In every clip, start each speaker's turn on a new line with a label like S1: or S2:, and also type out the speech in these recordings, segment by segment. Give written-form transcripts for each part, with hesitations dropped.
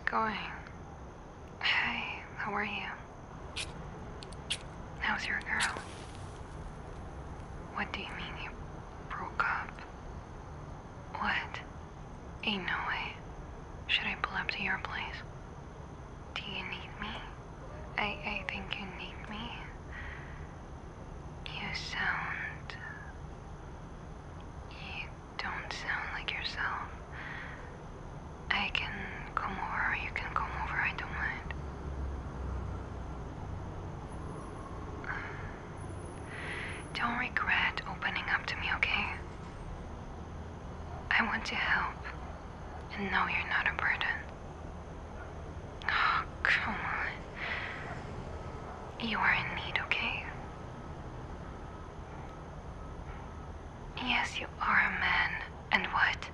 S1: going? Hey, how are you? How's your girl? What do you mean you broke up? What? Ain't no way. Should I pull up to your place? Do you need me? I think you need me. You don't sound like yourself. I can come over or you can come over, I don't mind. Don't regret opening up to me, okay? I want to help and know you're not a burden. Oh, come on. You are in need, okay? Yes, you are a man. And what?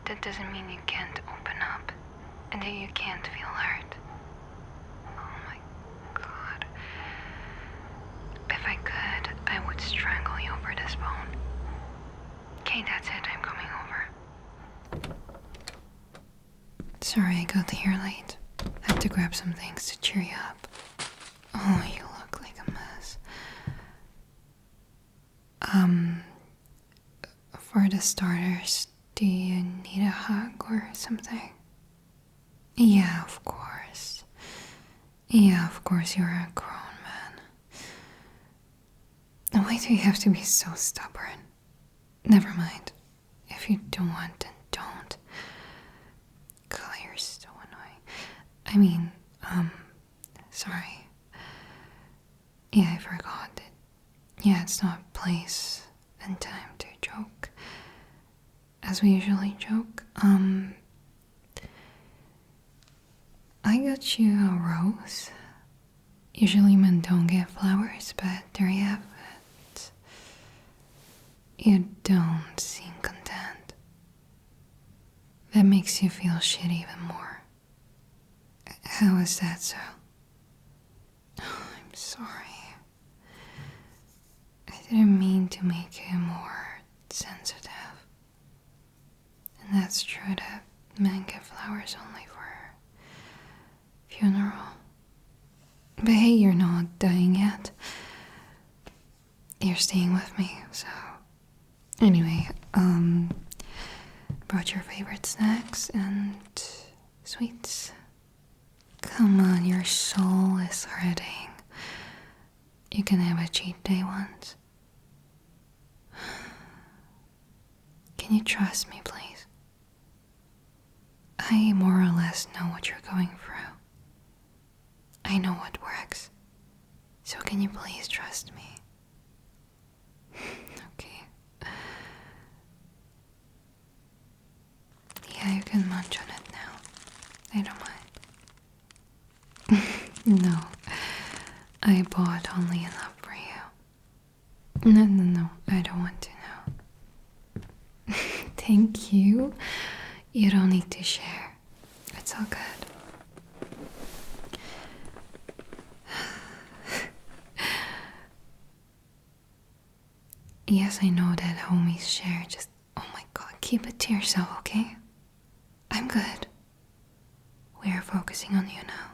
S1: That doesn't mean you can't open up and that you can't feel hurt. Oh my God. If I could, I would strangle you over this phone. Okay, that's it. I'm coming over. Sorry I got here late. I had to grab some things to cheer you up. Oh, you look like a mess. For the starters, do you need a hug or something? Yeah, of course. Yeah, of course, you're a grown man. Why do you have to be so stubborn? Never mind. If you don't want, then don't. God, you're so annoying. I mean, sorry. Yeah, I forgot that. Yeah, it's not place and time to joke. As we usually joke. I got you a rose. Usually men don't get flowers, but there you have it. You don't seem content. That makes you feel shit even more. How is that so? Oh, I'm sorry. I didn't mean to make you more sensitive. And that's true that men get flowers only for funeral. But hey, you're not dying yet. You're staying with me, so... Anyway, brought your favorite snacks and sweets. Come on, your soul is hurting. You can have a cheat day once. Can you trust me, please? I more or less know what you're going through. I know what works. So can you please trust me? Okay. Yeah, you can munch on it now. I don't mind. No. I bought only enough for you. No. I don't want to know. Thank you. You don't need to share. It's all good. Yes, I know that homies share, just, oh my God, keep it to yourself, okay? I'm good. We are focusing on you now.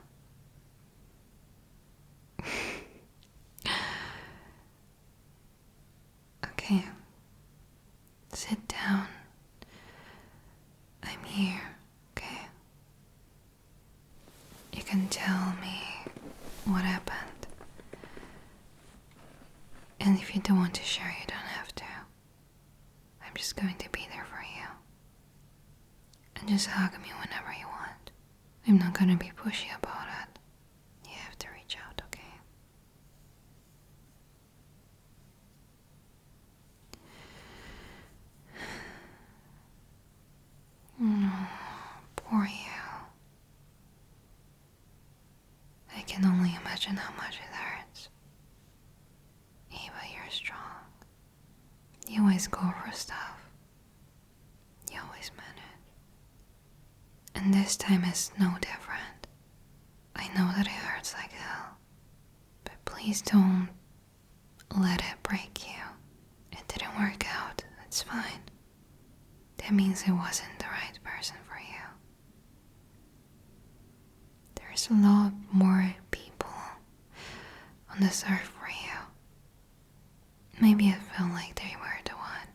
S1: Okay. Sit down. I'm here, okay? You can tell me what happened. And if you don't want to share, you don't have to. I'm just going to be there for you. And just hug me whenever you want. I'm not gonna be pushy about it. You have to reach out, okay? Oh, poor you. I can only imagine how much it hurts. Eva, you're strong. You always go for stuff. You always manage. And this time is no different. I know that it hurts like hell. But please don't let it break you. It didn't work out. It's fine. That means it wasn't the right person for you. There's a lot more people on this earth for you. Maybe it felt like they were the one,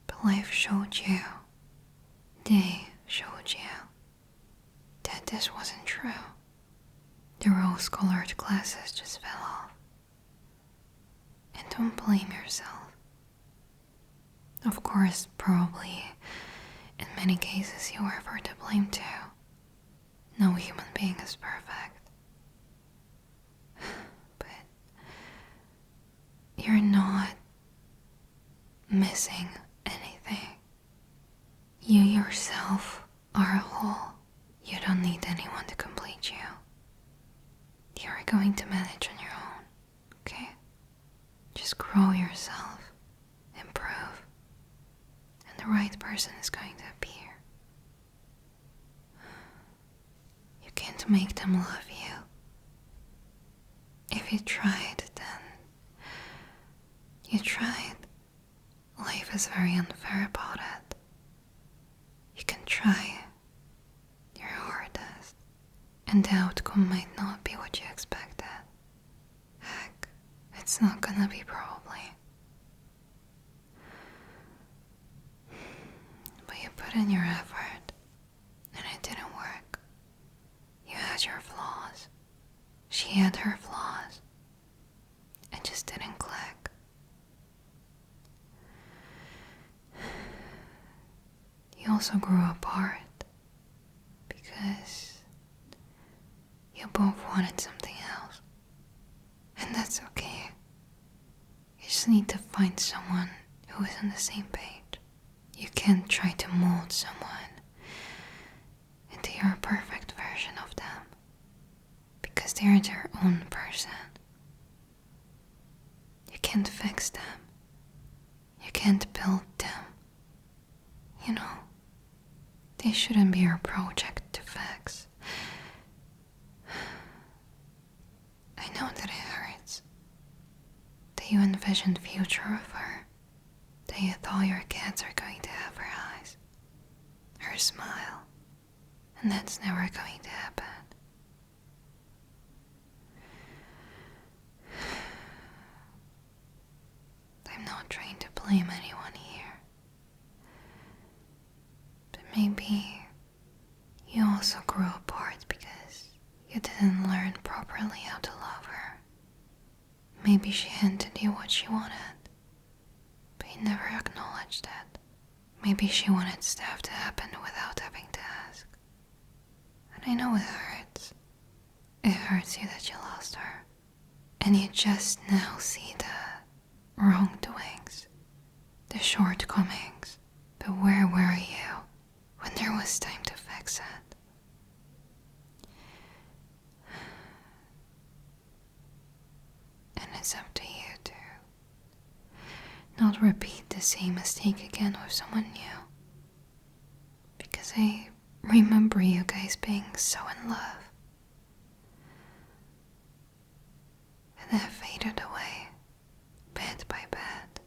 S1: but life showed you, they showed you, that this wasn't true. The rose-colored glasses just fell off. And don't blame yourself. Of course, probably, in many cases you are for to blame too. No human being is perfect. But you're not missing anything. You yourself are a whole. You don't need anyone to complete you. You are going to manage on your own, okay? Just grow yourself, improve, and the right person is going to appear. You can't make them love you. If you tried, then you tried. Life is very unfair about it. You can try your hardest, and the outcome might not be what you expected. Heck, it's not gonna be probably. But you put in your effort, and it didn't work. You had your flaws. She had her flaws. It just didn't click. You also grew apart because you both wanted something else. And that's okay. You just need to find someone who is on the same page. You can't try to mold someone into your perfect version of them, because they're their own person. You can't fix them. You can't build them. You know, they shouldn't be your project to fix. I know that it hurts. That you envisioned future of her. That you thought your kids are going to have her eyes, her smile, and that's never going to happen. I'm not trying to blame anyone here. But maybe you also grew apart because you didn't learn properly how to love her. Maybe she hinted you what she wanted, but you never acknowledged it. Maybe she wanted stuff to happen without having to ask. And I know it hurts. It hurts you that you lost her. And you just now see the wrongdoings, the shortcomings. But where were you when there was time to fix it? And it's up to you to not repeat the same mistake again with someone new. Because I remember you guys being so in love. And that faded away, bit by bit.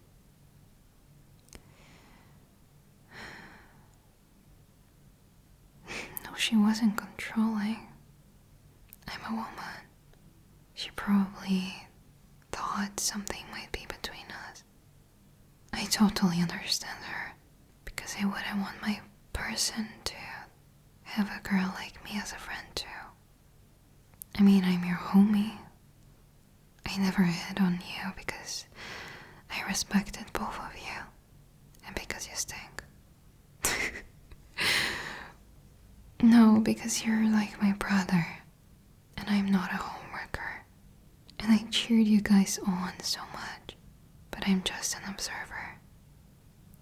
S1: No, she wasn't controlling. I'm a woman. She probably thought something might be between us. I totally understand her, because I wouldn't want my person to have a girl like me as a friend too. I mean, I'm your homie. I never hit on you because I respected both of you, and because you stink. No, because you're like my brother, and I'm not a homewrecker, and I cheered you guys on so much, but I'm just an observer.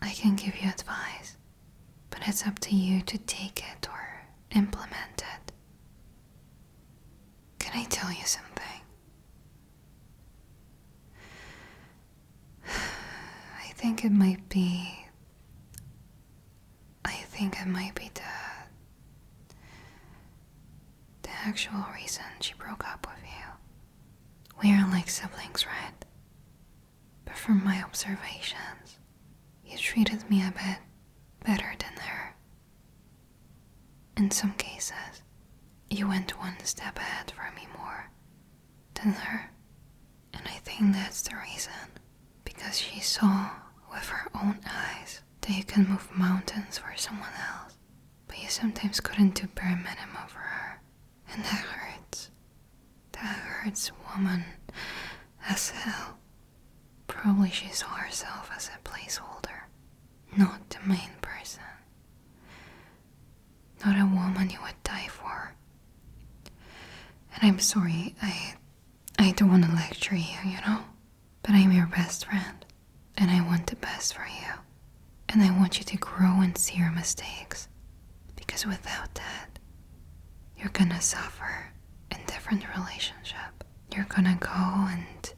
S1: I can give you advice, but it's up to you to take it or implement it. Can I tell you something? I think it might be the actual reason she broke up with you. We are like siblings, right? But from my observations, you treated me a bit better than her. In some cases. you went one step ahead for me more than her. And I think that's the reason. Because she saw with her own eyes that you can move mountains for someone else, but you sometimes couldn't do bare minimum for her. And that hurts. That hurts, woman, as hell. Probably she saw herself as a placeholder, not the main person. Not a woman you would die for. And I'm sorry, I don't want to lecture you, you know? But I'm your best friend, and I want the best for you. And I want you to grow and see your mistakes. Because without that, you're gonna suffer in different relationship. You're gonna go and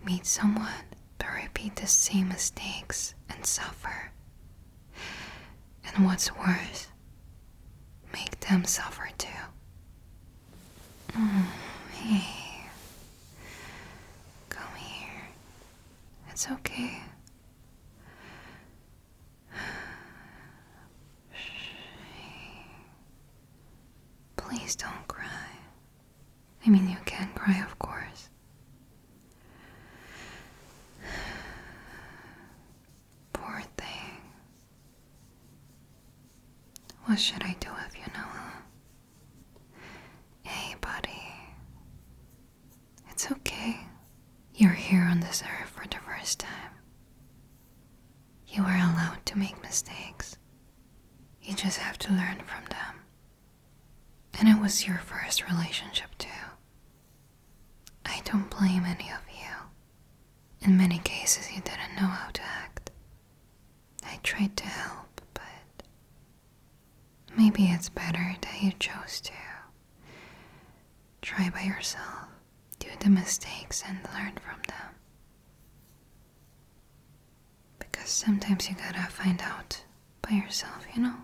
S1: meet someone, but repeat the same mistakes and suffer. And what's worse, make them suffer too. Hey, come here. It's okay. Please don't cry. I mean, you can cry, of course. Poor thing. What should I do with you now, huh? Hey, buddy. It's okay. You're here on this earth for the first time. You are allowed to make mistakes. You just have to learn from them. And it was your first relationship too. I don't blame any of you. In many cases you didn't know how to act. I tried to help, but maybe it's better that you chose to try by yourself, do the mistakes and learn from them. Because sometimes you gotta find out by yourself, you know?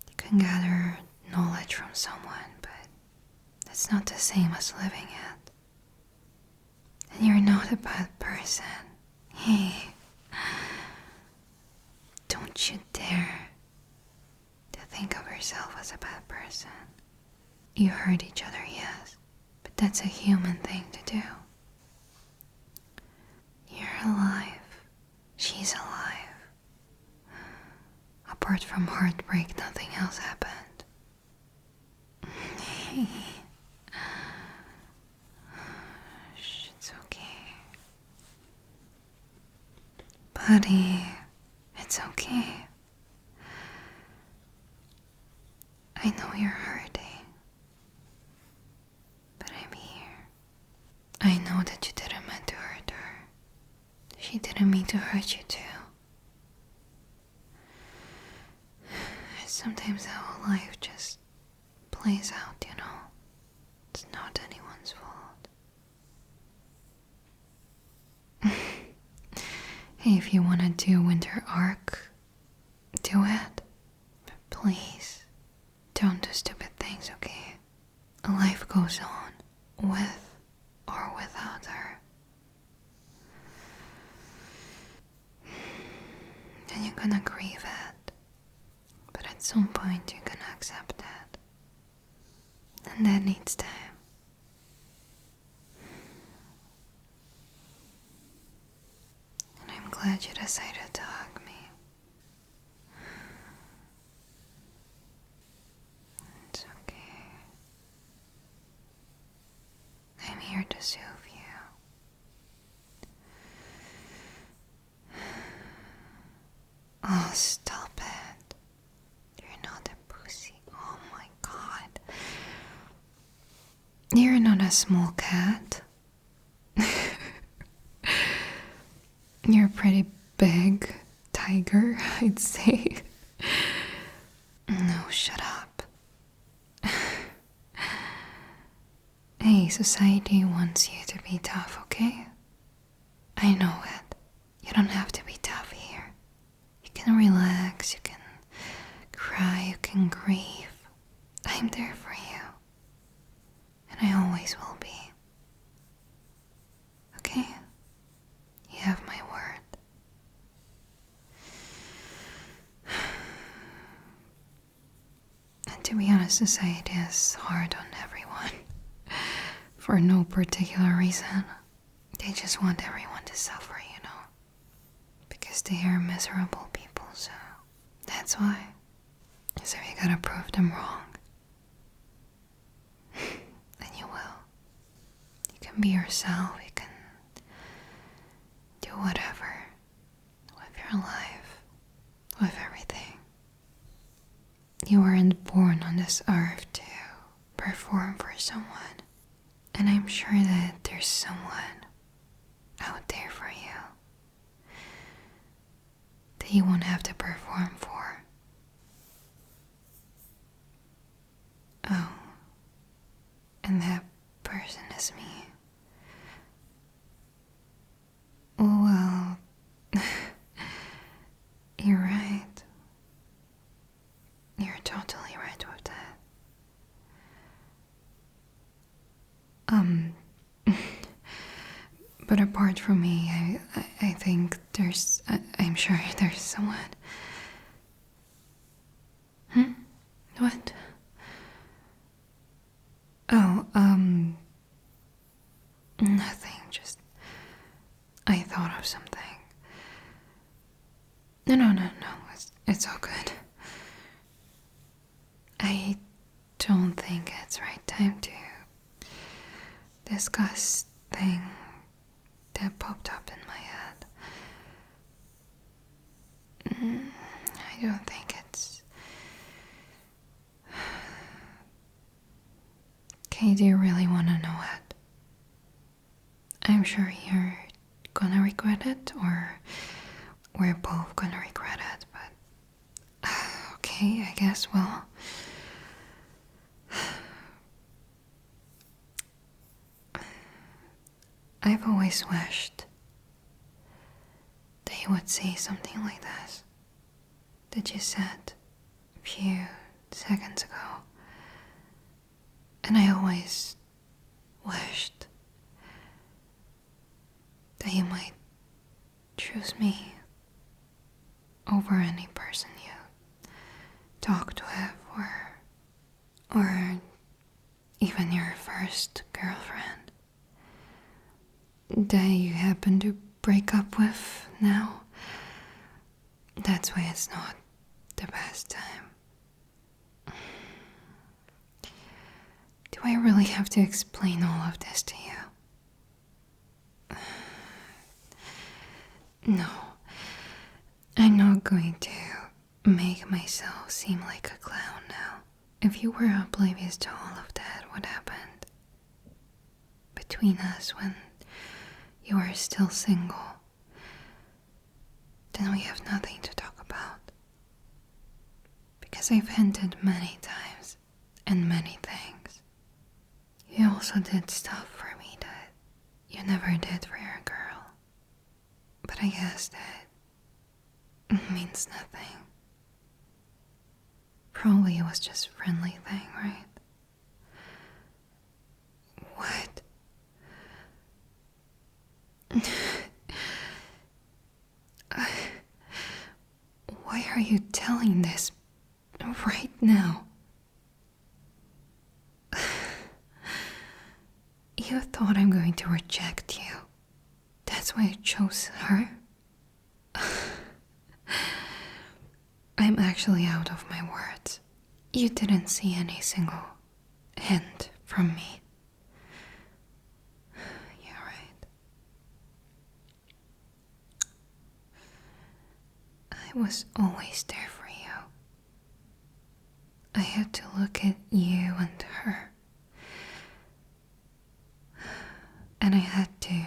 S1: You can gather knowledge from someone, but it's not the same as living it. And you're not a bad person. Hey, don't you dare to think of yourself as a bad person. You hurt each other, yes, but that's a human thing to do. You're alive. She's alive. Apart from heartbreak, nothing else happened. Shh, it's okay. Buddy, it's okay. I know you're hurting. But I'm here. I know that you didn't mean to hurt her. She didn't mean to hurt you too. Sometimes the whole life just plays out, you know. It's not anyone's fault. Hey, if you want to do winter arc, do it. But please, don't do stupid things, okay? Life goes on, with or without her. And you're gonna grieve it. But at some point you're gonna accept that. And that needs time. And I'm glad you decided to hug me. It's okay. I'm here to soothe you. Oh, stop it. You're not a pussy. Oh my god. You're not a small cat. You're a pretty big tiger, I'd say. No, shut up. Hey, society wants you to be tough, okay? I know it. You don't have to be tough here. You can relax, you can cry, you can grieve. I'm there for you. And I always will be. Okay? You have my word. And to be honest, society is hard on everyone. For no particular reason. They just want everyone to suffer, you know. Because they are miserable people, so that's why. So you gotta prove them wrong. And you will. You can be yourself, you can do whatever with your life, with everything. You weren't born on this earth to perform for someone. And I'm sure that there's someone out there for you that you won't have to perform for. Oh, and that person is me. Well, you're right. You're totally right with that. But apart from me, I think I'm sure there's someone. What? Oh, nothing, just, I thought of something. No, it's all good. I don't think it's right time to discuss thing that popped up in my head. I don't think it's... Okay, do you really want to know it? I'm sure you're gonna regret it, or we're both gonna regret it, but... Okay, I guess, well... I've always wished that you would say something like this that you said a few seconds ago. And I always wished that you might choose me over any person you talked with, or even your first girlfriend that you happen to break up with now. That's why it's not the best time. Do I really have to explain all of this to you? No, I'm not going to make myself seem like a clown now. If you were oblivious to all of that, what happened between us when you are still single, then we have nothing to talk about. Because I've hinted many times and many things. You also did stuff for me that you never did for your girl. But I guess that means nothing. Probably it was just a friendly thing, right? What? Why are you telling this right now? You thought I'm going to reject you. That's why I chose her. I'm actually out of my words. You didn't see any single hint from me. You're right. I was always there for you. I had to look at you and her. And I had to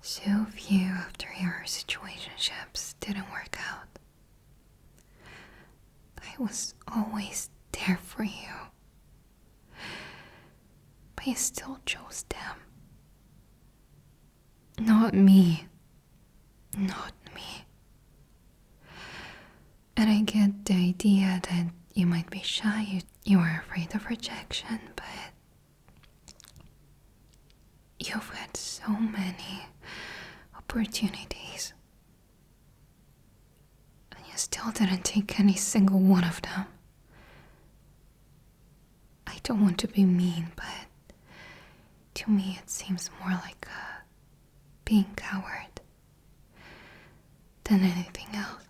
S1: soothe you after your situationships didn't work out. I was always there for you. But you still chose them. Not me. Not me. And I get the idea that you might be shy, you are afraid of rejection, but you've had so many opportunities. And you still didn't take any single one of them. don't want to be mean, but to me it seems more like being coward than anything else.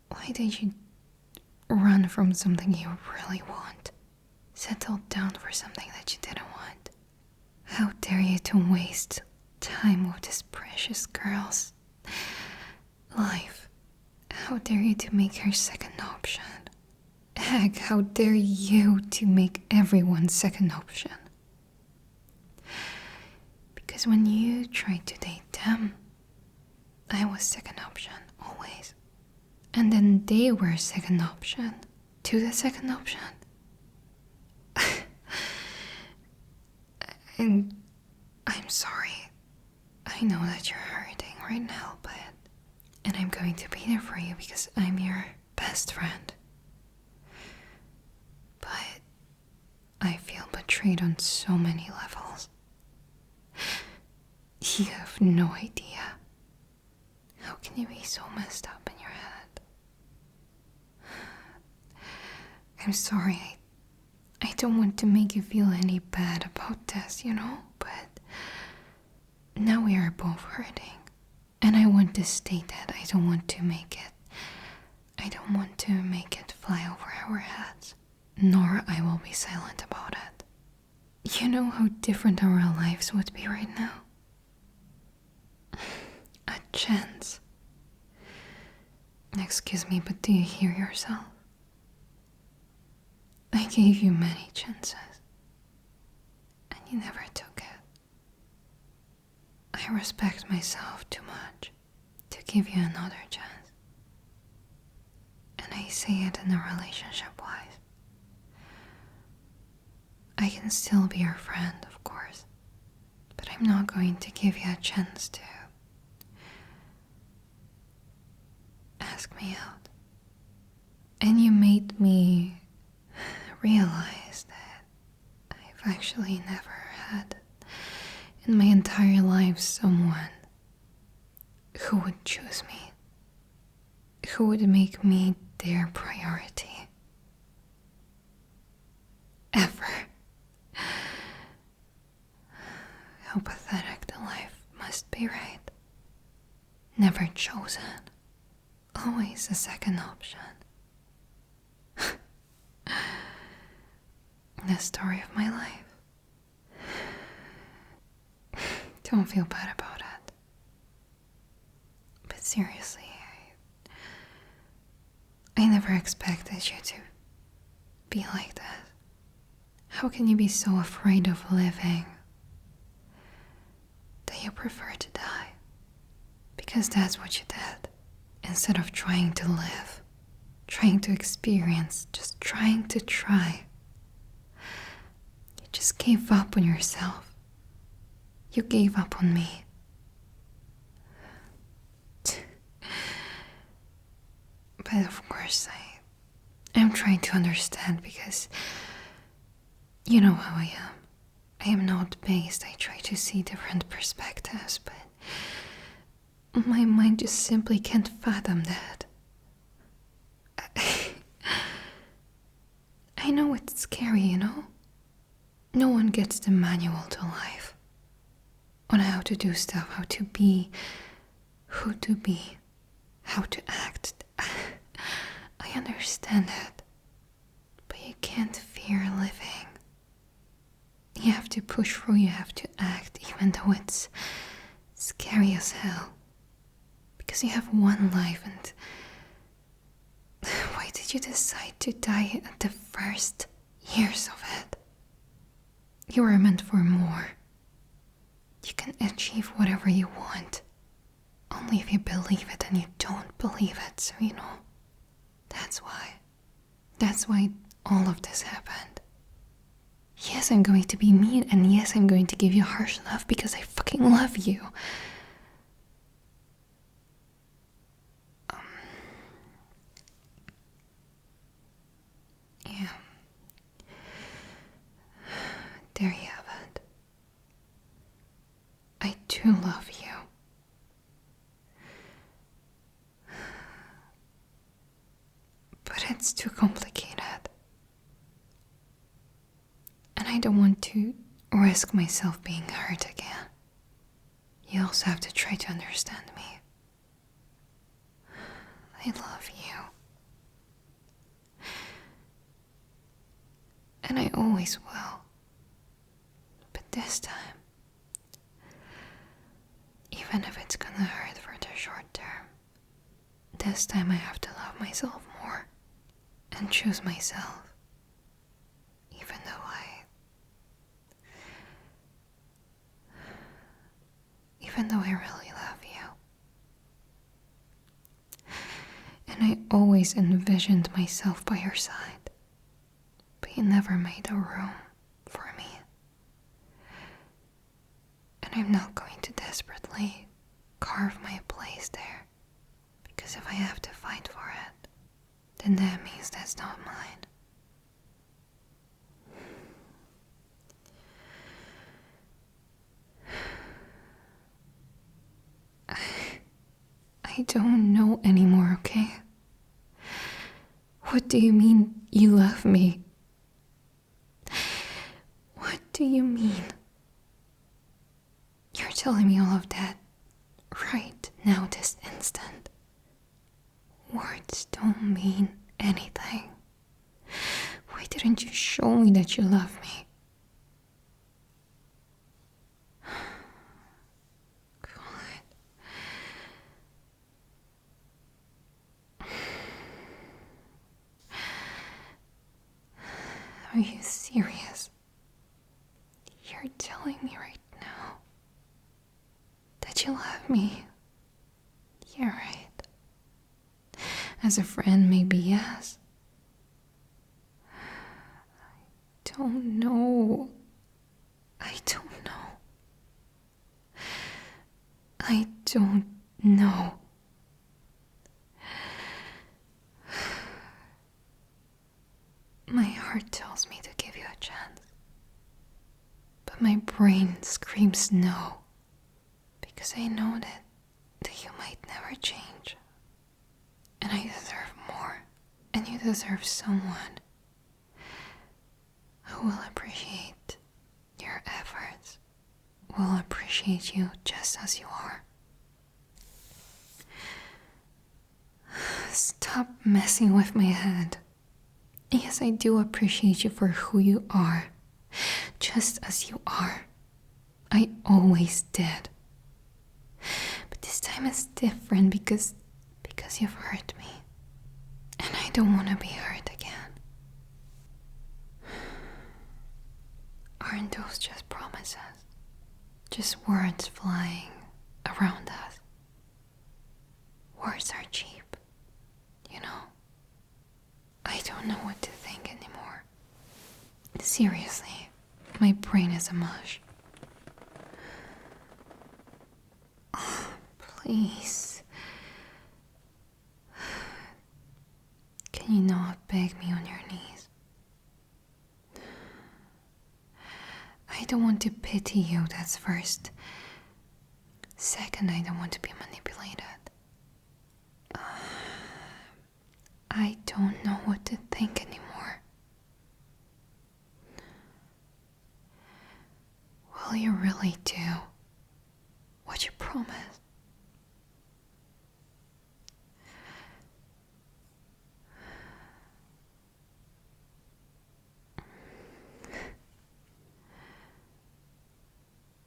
S1: Why did you run from something you really want? Settle down for something that you didn't want? How dare you to waste time with this precious girl's life? How dare you to make her second option? Heck, how dare you to make everyone second option? Because when you tried to date them, I was second option, always. And then they were second option to the second option. And I'm sorry. I know that you're hurting right now, and I'm going to be there for you because I'm your best friend. But I feel betrayed on so many levels. You have no idea. How can you be so messed up in your head? I'm sorry, I don't want to make you feel any bad about this, but now we are both hurting. And I want to state that I don't want to make it fly over our heads, nor I will be silent about it. You know how different our lives would be right now? A chance. Excuse me, but do you hear yourself? I gave you many chances, and you never took it. I respect myself too much to give you another chance. And I say it in a relationship-wise. I can still be your friend, of course, but I'm not going to give you a chance to ask me out. And you made me realize that I've actually never had in my entire life someone who would choose me, who would make me their priority. Ever. How pathetic the life must be, right? Never chosen. Always a second option. The story of my life. Don't feel bad about it. But seriously, I never expected you to be like this. How can you be so afraid of living that you prefer to die? Because that's what you did. Instead of trying to live, trying to experience, just trying to try. You just gave up on yourself. You gave up on me. But of course, I'm trying to understand because you know how I am. I am not based. I try to see different perspectives, but my mind just simply can't fathom that. I know it's scary, No one gets the manual to life on how to do stuff, how to be, who to be, how to act. I understand that, but you can't fear living. You have to push through, you have to act, even though it's scary as hell. Because you have one life, and why did you decide to die at the first years of it? You were meant for more. You can achieve whatever you want, only if you believe it, and you don't believe it, so that's why. That's why all of this happened. Yes, I'm going to be mean, and yes, I'm going to give you harsh love because I fucking love you. Yeah. There you have it. I do love you. But it's too complicated. to risk myself being hurt again. You also have to try to understand me. I love you. And I always will. But this time, even if it's gonna hurt for the short term, this time I have to love myself more and choose myself. Even though I really love you. And I always envisioned myself by your side, but you never made a room for me. And I'm not going to desperately carve my place there, because if I have to fight for it, then that means that's not mine. I don't know anymore, okay? What do you mean you love me? What do you mean? You're telling me all of that right now, this instant. Words don't mean anything. Why didn't you show me that you love me? Are you serious? You're telling me right now that you love me? You're right. As a friend, maybe yes. I don't know. I don't know. I don't know. My heart tells me to give you a chance, but my brain screams no, because I know that you might never change, and I deserve more, and you deserve someone who will appreciate your efforts, will appreciate you just as you are. Stop messing with my head. Yes, I do appreciate you for who you are, just as you are. I always did. But this time is different because you've hurt me. And I don't want to be hurt again. Aren't those just promises? Just words flying around us. Words are cheap, you know? I don't know what to think anymore. Seriously, my brain is a mush. Oh, please. Can you not beg me on your knees? I don't want to pity you, that's first. Second, I don't want to be manipulated. I don't know what to think anymore. Will you really do what you promised?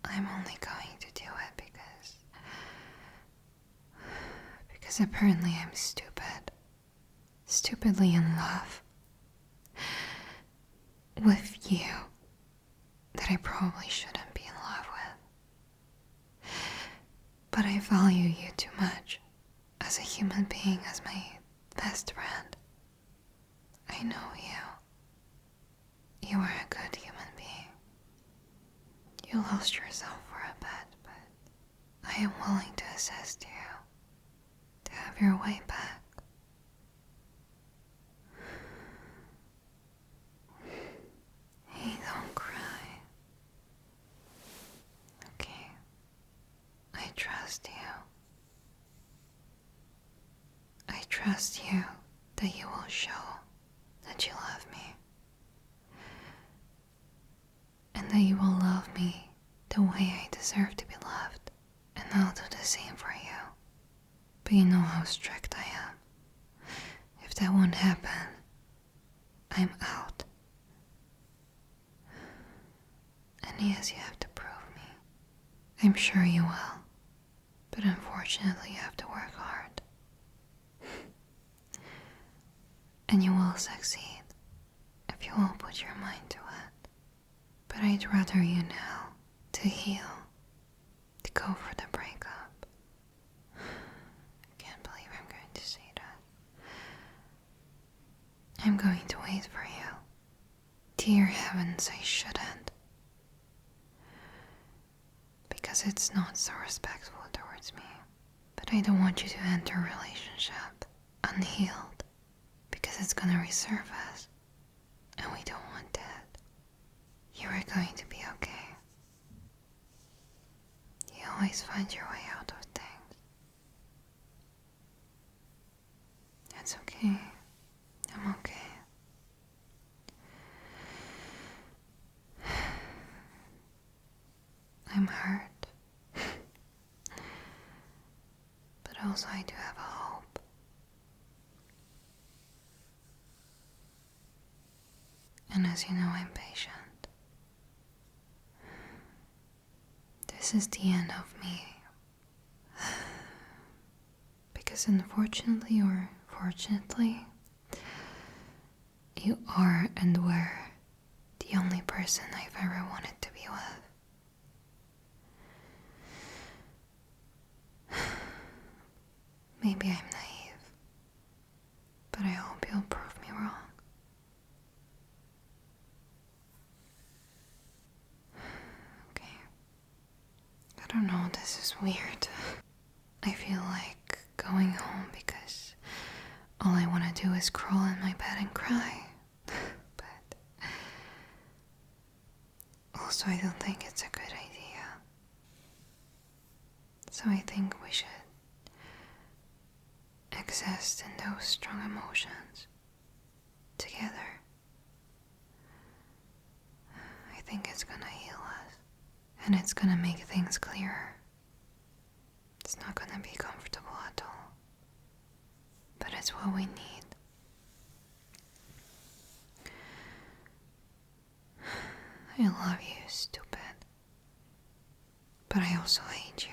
S1: I'm only going to do it because apparently I'm stupidly in love with you that I probably shouldn't be in love with. But I value you too much as a human being, as my best friend. I know you. You are a good human being. You lost yourself for a bit, but I am willing to assist you to have your way back. Hey, don't cry. Okay. I trust you. I trust you that you will show that you love me. And that you will love me the way I deserve to be loved, and I'll do the same for you. But you know how strict I am. If that won't happen, I'm out. And yes, you have to prove me. I'm sure you will. But unfortunately, you have to work hard. And you will succeed if you will put your mind to it. But I'd rather you now to heal, to go for the breakup. I can't believe I'm going to say that. I'm going to wait for you. Dear heavens, I shouldn't. Because it's not so respectful towards me. But I don't want you to enter a relationship unhealed, because it's gonna resurface, and we don't want that. You are going to be okay. You always find your way out of things. It's okay. I'm okay. I'm hurt. But also I do have a hope. And as you know, I'm patient. This is the end of me. Because unfortunately or fortunately, you are and were the only person I've ever wanted to be with. Maybe I'm naive, but I hope you'll prove me wrong. Okay. I don't know, this is weird. I feel like going home because all I want to do is crawl in my bed and cry. But also I don't think it's a good idea. So I think we should exist in those strong emotions together. I think it's gonna heal us, and it's gonna make things clearer. It's not gonna be comfortable at all, but it's what we need. I love you, stupid, but I also hate you.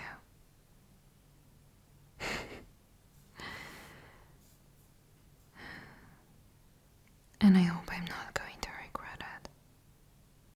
S1: And I hope I'm not